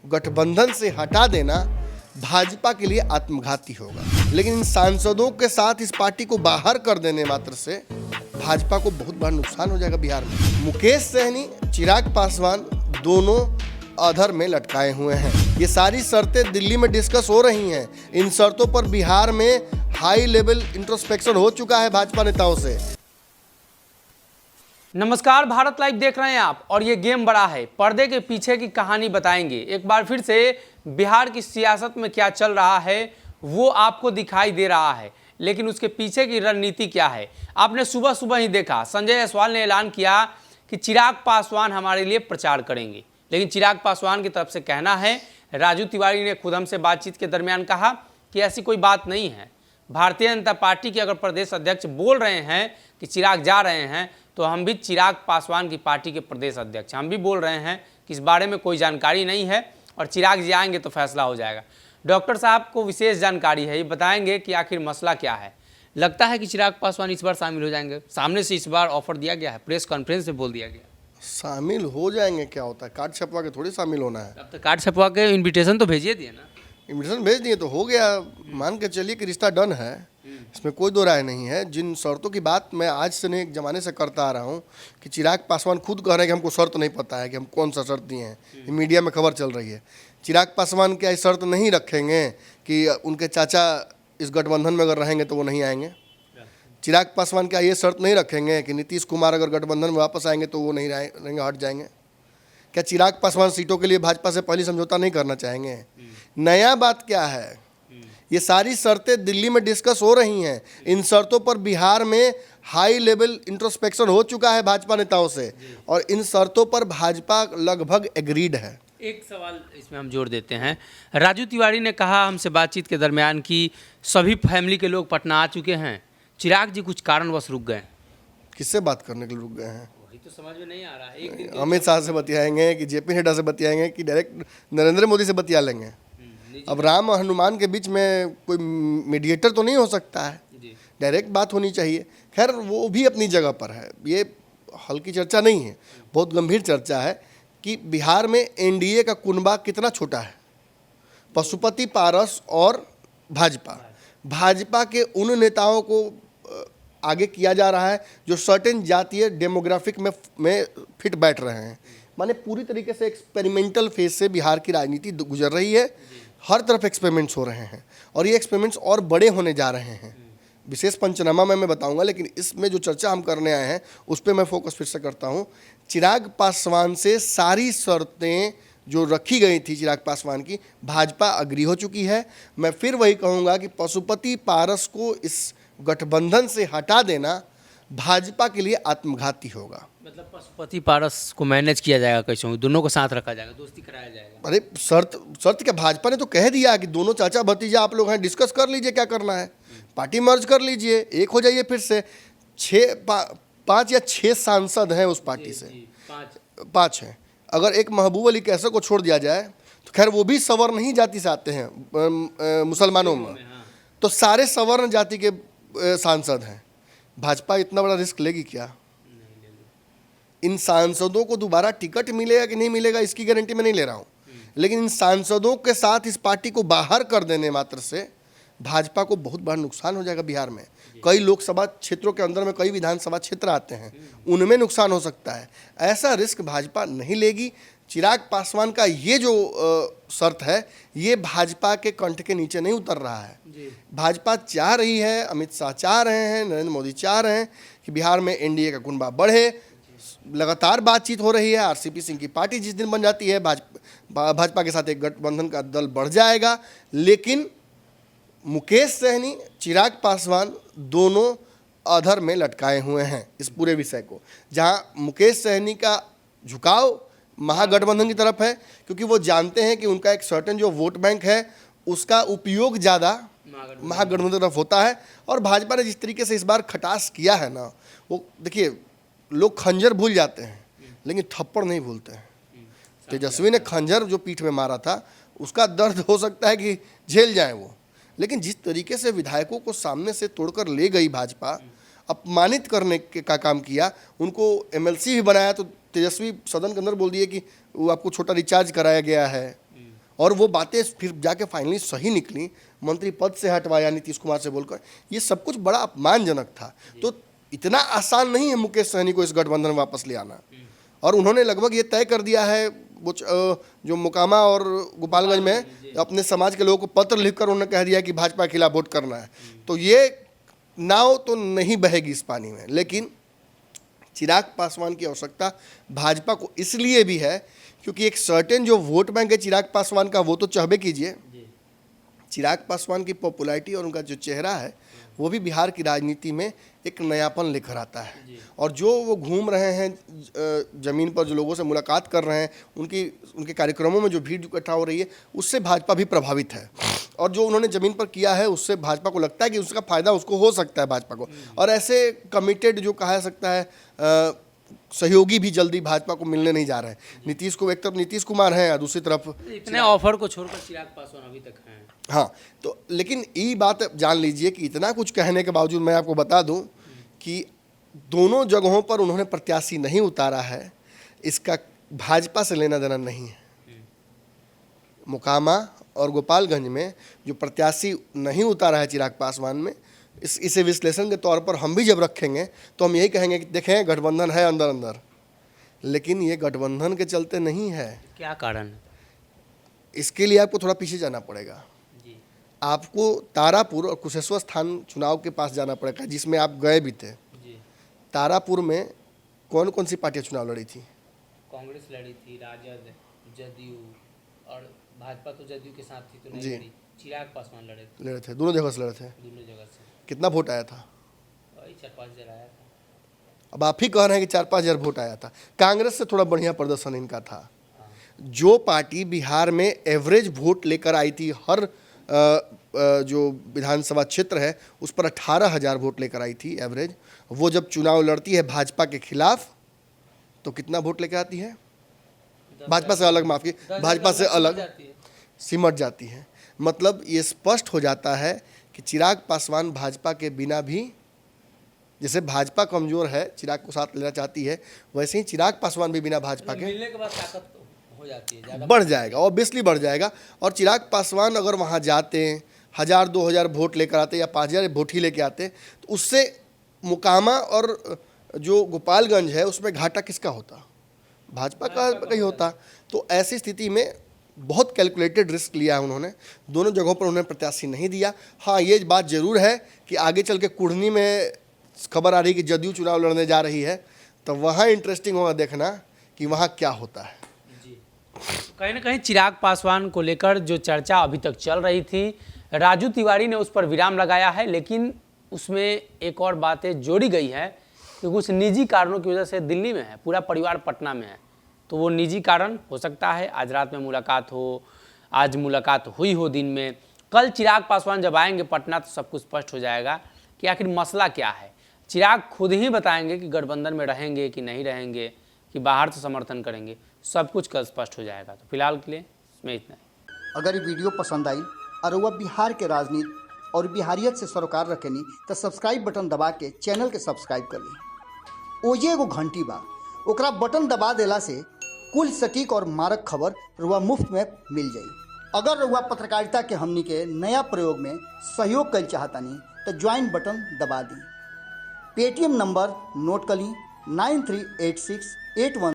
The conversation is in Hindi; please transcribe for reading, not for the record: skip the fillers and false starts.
गठबंधन से हटा देना भाजपा के लिए आत्मघाती होगा। लेकिन इन सांसदों के साथ इस पार्टी को बाहर कर देने मात्र से भाजपा को बहुत बड़ा नुकसान हो जाएगा। बिहार में मुकेश सहनी, चिराग पासवान दोनों अधर में लटकाए हुए हैं। ये सारी शर्तें दिल्ली में डिस्कस हो रही हैं। इन शर्तों पर बिहार में हाई लेवल इंट्रोस्पेक्शन हो चुका है भाजपा नेताओं से। नमस्कार, भारत लाइव देख रहे हैं आप और ये गेम बड़ा है। पर्दे के पीछे की कहानी बताएंगे। एक बार फिर से बिहार की सियासत में क्या चल रहा है वो आपको दिखाई दे रहा है, लेकिन उसके पीछे की रणनीति क्या है। आपने सुबह सुबह ही देखा, संजय जायसवाल ने ऐलान किया कि चिराग पासवान हमारे लिए प्रचार करेंगे। लेकिन चिराग पासवान की तरफ से कहना है, राजू तिवारी ने खुद हमसे बातचीत के दरमियान कहा कि ऐसी कोई बात नहीं है। भारतीय जनता पार्टी के अगर प्रदेश अध्यक्ष बोल रहे हैं कि चिराग जा रहे हैं, तो हम भी चिराग पासवान की पार्टी के प्रदेश अध्यक्ष हम भी बोल रहे हैं कि इस बारे में कोई जानकारी नहीं है और चिराग जी आएंगे तो फैसला हो जाएगा। डॉक्टर साहब को विशेष जानकारी है, ये बताएंगे कि आखिर मसला क्या है। लगता है कि चिराग पासवान इस बार शामिल हो जाएंगे। सामने से इस बार ऑफर दिया गया है, प्रेस कॉन्फ्रेंस में बोल दिया गया। शामिल हो जाएंगे क्या होता है? कार्ड छपवा के थोड़ी शामिल होना है। अब तो कार्ड छपवा के इन्विटेशन तो भेजिए दिए ना। इन्विटेशन भेज दिए तो हो गया, मान के चलिए कि रिश्ता डन है। इसमें कोई दो राय नहीं है। जिन शर्तों की बात मैं आज से नहीं, एक ज़माने से करता आ रहा हूँ कि चिराग पासवान खुद कह रहे हैं कि हमको शर्त नहीं पता है कि हम कौन सा शर्त दिए हैं। ये मीडिया में खबर चल रही है। चिराग पासवान क्या शर्त नहीं रखेंगे कि उनके चाचा इस गठबंधन में अगर रहेंगे तो वो नहीं आएंगे? चिराग पासवान क्या ये शर्त नहीं रखेंगे कि नीतीश कुमार अगर गठबंधन में वापस आएंगे तो वो नहीं रहेंगे, हट जाएंगे? क्या चिराग पासवान सीटों के लिए भाजपा से पहले समझौता नहीं करना चाहेंगे? नया बात क्या है? ये सारी शर्तें दिल्ली में डिस्कस हो रही हैं। इन शर्तों पर बिहार में हाई लेवल इंट्रोस्पेक्शन हो चुका है भाजपा नेताओं से और इन शर्तों पर भाजपा लगभग एग्रीड है। एक सवाल इसमें हम जोड़ देते हैं। राजू तिवारी ने कहा हमसे बातचीत के दरमियान कि सभी फैमिली के लोग पटना आ चुके हैं, चिराग जी कुछ कारणवश रुक गए। किससे बात करने के लिए रुक गए हैं? वही तो समझ में नहीं आ रहा है। एक दिन अमित शाह से बतियाएंगे कि जेपी नड्डा से बतियाएंगे कि डायरेक्ट नरेंद्र मोदी से बतिया लेंगे? अब राम और हनुमान के बीच में कोई मीडिएटर तो नहीं हो सकता है, डायरेक्ट बात होनी चाहिए। खैर वो भी अपनी जगह पर है। ये हल्की चर्चा नहीं है, बहुत गंभीर चर्चा है कि बिहार में एनडीए का कुनबा कितना छोटा है। पशुपति पारस और भाजपा के उन नेताओं को आगे किया जा रहा है जो सर्टेन जातीय डेमोग्राफिक में फिट बैठ रहे हैं। माने पूरी तरीके से एक्सपेरिमेंटल फेज से बिहार की राजनीति गुजर रही है। हर तरफ एक्सपेरिमेंट्स हो रहे हैं और ये एक्सपेरिमेंट्स और बड़े होने जा रहे हैं। विशेष पंचनामा में मैं बताऊंगा, लेकिन इसमें जो चर्चा हम करने आए हैं उस पर मैं फोकस फिर से करता हूं। चिराग पासवान से सारी शर्तें जो रखी गई थी चिराग पासवान की, भाजपा अग्री हो चुकी है। मैं फिर वही कहूँगा कि पशुपति पारस को इस गठबंधन से हटा देना भाजपा के लिए आत्मघाती होगा। मतलब पशुपति पारस को मैनेज किया जाएगा कैसे? दोनों को साथ रखा जाएगा, दोस्ती कराया जाएगा? अरे शर्त क्या, भाजपा ने तो कह दिया कि दोनों चाचा भतीजा आप लोग हैं, डिस्कस कर लीजिए क्या करना है, पार्टी मर्ज कर लीजिए, एक हो जाइए। फिर से 5 या 6 सांसद हैं उस पार्टी से, 5 हैं। अगर एक महबूब अली कैसर को छोड़ दिया जाए तो खैर वो भी सवर्ण ही जाति से आते हैं मुसलमानों में, तो सारे सवर्ण जाति के सांसद हैं। भाजपा इतना बड़ा रिस्क लेगी क्या? इन सांसदों को दोबारा टिकट मिलेगा कि नहीं मिलेगा इसकी गारंटी मैं नहीं ले रहा हूँ, लेकिन इन सांसदों के साथ इस पार्टी को बाहर कर देने मात्र से भाजपा को बहुत बड़ा नुकसान हो जाएगा। बिहार में कई लोकसभा क्षेत्रों के अंदर में कई विधानसभा क्षेत्र आते हैं, उनमें नुकसान हो सकता है। ऐसा रिस्क भाजपा नहीं लेगी। चिराग पासवान का ये जो शर्त है ये भाजपा के कंठ के नीचे नहीं उतर रहा है। भाजपा चाह रही है, अमित शाह चाह रहे हैं, नरेंद्र मोदी चाह रहे हैं कि बिहार में एनडीए का कुनबा बढ़े। लगातार बातचीत हो रही है। आरसीपी सिंह की पार्टी जिस दिन बन जाती है भाजपा के साथ एक गठबंधन का दल बढ़ जाएगा। लेकिन मुकेश सहनी, चिराग पासवान दोनों अधर में लटकाए हुए हैं इस पूरे विषय को। जहां मुकेश सहनी का झुकाव महागठबंधन की तरफ है, क्योंकि वो जानते हैं कि उनका एक सर्टेन जो वोट बैंक है उसका उपयोग ज़्यादा महागठबंधन की तरफ होता है। और भाजपा ने जिस तरीके से इस बार खटास किया है ना, वो देखिए, लोग खंजर भूल जाते हैं लेकिन थप्पड़ नहीं भूलते हैं। तेजस्वी ने खंजर जो पीठ में मारा था उसका दर्द हो सकता है कि झेल जाए वो, लेकिन जिस तरीके से विधायकों को सामने से तोड़कर ले गई भाजपा, अपमानित करने का काम किया, उनको एमएलसी भी बनाया। तो तेजस्वी सदन के अंदर बोल दिए कि वो आपको छोटा रिचार्ज कराया गया है, और वो बातें फिर जाके फाइनली सही निकली, मंत्री पद से हटवाया नीतीश कुमार से बोलकर, ये सब कुछ बड़ा अपमानजनक था। तो इतना आसान नहीं है मुकेश सहनी को इस गठबंधन में वापस ले आना। और उन्होंने लगभग ये तय कर दिया है, जो मोकामा और गोपालगंज में अपने समाज के लोगों को पत्र लिखकर उन्होंने कह दिया कि भाजपा के खिलाफ वोट करना है। तो ये नाव तो नहीं बहेगी इस पानी में। लेकिन चिराग पासवान की आवश्यकता भाजपा को इसलिए भी है क्योंकि एक सर्टेन जो वोट बैंक है चिराग पासवान का, वो तो चाहबे कीजिए, चिराग पासवान की पॉपुलैरिटी और उनका जो चेहरा है वो भी बिहार की राजनीति में एक नयापन लेकर आता है। और जो वो घूम रहे हैं ज़मीन पर, जो लोगों से मुलाकात कर रहे हैं, उनके कार्यक्रमों में जो भीड़ इकट्ठा हो रही है, उससे भाजपा भी प्रभावित है। और जो उन्होंने ज़मीन पर किया है उससे भाजपा को लगता है कि उसका फ़ायदा उसको हो सकता है भाजपा को। और ऐसे कमिटेड जो कहा सकता है सहयोगी भी जल्दी भाजपा को मिलने नहीं जा रहे हैं। नीतीश को एक तरफ नीतीश कुमार हैं और दूसरी तरफ इतने ऑफर को छोड़कर चिराग पासवान अभी तक हैं। हाँ, तो लेकिन ये बात जान लीजिए कि इतना कुछ कहने के बावजूद मैं आपको बता दूं कि दोनों जगहों पर उन्होंने प्रत्याशी नहीं उतारा है, इसका भाजपा से लेना देना नहीं है। मोकामा और गोपालगंज में जो प्रत्याशी नहीं उतारा है चिराग पासवान में, इसे विश्लेषण के तौर पर हम भी जब रखेंगे तो हम यही कहेंगे कि देखें गठबंधन है अंदर अंदर, लेकिन ये गठबंधन के चलते नहीं है। क्या कारण है? इसके लिए आपको थोड़ा पीछे जाना पड़ेगा। आपको तारापुर और कुशेश्वर स्थान चुनाव के पास जाना पड़ेगा, जिसमें आप गए भी थे। तारापुर में कौन कौन सी पार्टियां चुनाव लड़ी थी? कांग्रेस लड़ी थी, राजद, जदयू, और भाजपा तो जदयू के साथ थी तो नहीं लड़ी। चिराग पासवान लड़े थे, दोनों जगह से लड़े थे। दोनों जगह से कितना वोट आया था? वही 4-5 हज़ार आया था। अब आप ही कह रहे हैं कि 4-5 हज़ार वोट आया था। कांग्रेस से थोड़ा बढ़िया प्रदर्शन इनका था। जो पार्टी बिहार में एवरेज वोट लेकर आई थी, हर जो विधानसभा क्षेत्र है उस पर 18,000 वोट लेकर आई थी एवरेज, वो जब चुनाव लड़ती है भाजपा के खिलाफ तो कितना वोट लेकर आती है? भाजपा से अलग, माफी, भाजपा से अलग सिमट जाती है। मतलब ये स्पष्ट हो जाता है कि चिराग पासवान भाजपा के बिना भी, जैसे भाजपा कमजोर है, चिराग को साथ लेना चाहती है, वैसे ही चिराग पासवान भी बिना भाजपा के मिलने के बाद ताकत हो जाती है, बढ़ जाएगा, ऑब्वियसली बढ़ जाएगा। और चिराग पासवान अगर वहाँ जाते, 1,000-2,000 वोट लेकर आते या 5,000 वोट ही लेके आते, तो उससे मुकामा और जो गोपालगंज है उसमें घाटा किसका होता? भाजपा का ही होता। तो ऐसी स्थिति में बहुत कैलकुलेटेड रिस्क लिया है उन्होंने। दोनों जगहों पर उन्होंने प्रत्याशी नहीं दिया। हाँ, ये बात जरूर है कि आगे चल के कुढ़नी में खबर आ रही है कि जदयू चुनाव लड़ने जा रही है, तो वहाँ इंटरेस्टिंग होगा देखना कि वहाँ क्या होता है। कहीं ना कहीं चिराग पासवान को लेकर जो चर्चा अभी तक चल रही थी, राजू तिवारी ने उस पर विराम लगाया है, लेकिन उसमें एक और बातें जोड़ी गई है कि कुछ निजी कारणों की वजह से दिल्ली में है, पूरा परिवार पटना में है। तो वो निजी कारण हो सकता है, आज रात में मुलाकात हो, आज मुलाकात हुई हो दिन में, कल चिराग पासवान जब आएंगे पटना तो सब कुछ स्पष्ट हो जाएगा कि आखिर मसला क्या है। चिराग खुद ही बताएंगे कि गठबंधन में रहेंगे कि नहीं रहेंगे, कि बाहर से समर्थन करेंगे, सब कुछ कल स्पष्ट हो जाएगा। तो फिलहाल के लिए इसमें इतना ही। अगर ये वीडियो पसंद आई और वह बिहार के राजनीति और बिहारियत से सरोकार रखेनी तो सब्सक्राइब बटन दबा के चैनल के सब्सक्राइब कर ली। ओजे एगो घंटी बा, ओकरा बटन दबा देला से कुल सटीक और मारक खबर रुआ मुफ्त में मिल जाई। अगर रुआ पत्रकारिता के हमनी के नया प्रयोग में सहयोग कर चाहतानी तो ज्वाइन बटन दबा दी। पेटीएम नंबर नोट कर ली 938681